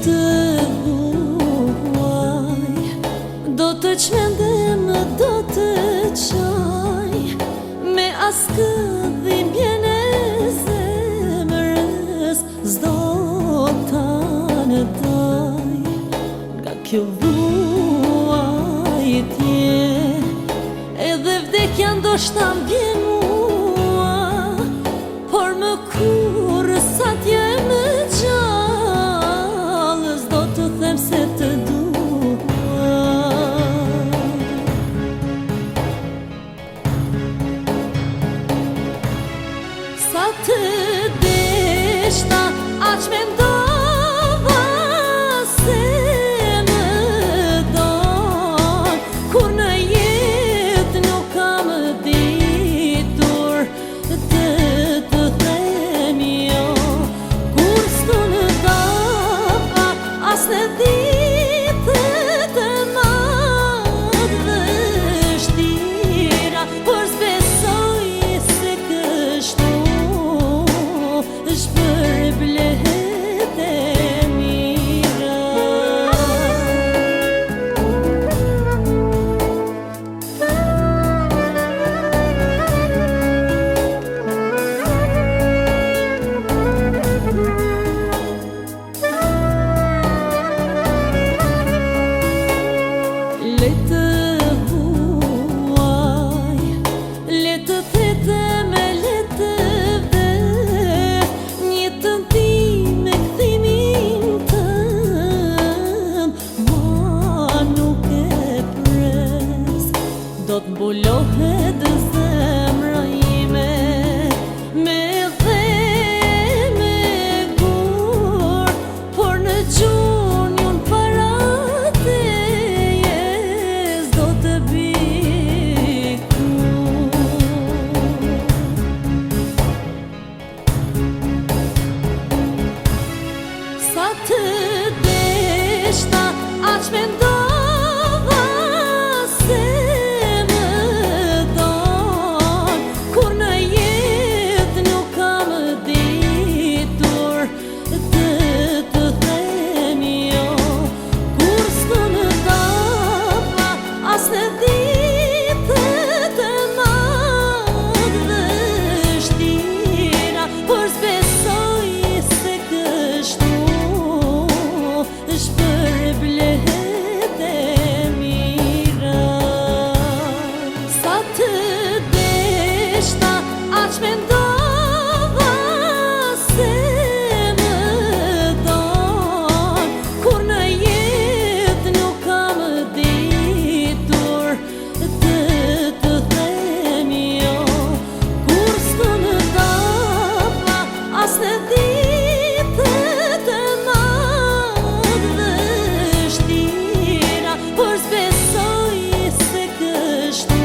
të duaj, do të qmendem, do të qaj, me askëdhimjen e zemrës, s'do ta në daj. Nga kjo vuajtje, edhe vdekja ndoshta m'bjen mua, por më kur sa t'jem gjallë, s'do të them se të dua. Sa të deshta, aq mendova se më don, kur në jetë nuk kam ditur të them jo, kur s'tu në dapa as në ditët e madhështira, por s'besoj se kështu shpërblet e mira. Le të vuaj, le të thetem, le të vdes, njëtën time këthimin tëm, ma nuk e pres, do t'mbulohet zemra ime me dhe me gur, por në gjunjun para teje s'do të bikur. Sa të deshta, aq mendova se më don, kur në jetë nuk kam ditur të them jo, kur s'tu në dapa as në ditët e madhështira, por s'besoj se kështu shpërblet e mira. Sa të deshta, aq mendova se më don, kur në jetë nuk kam ditur të them jo, kur s'tu në dapa as në ditët e madhështira, por s'besoj se kështu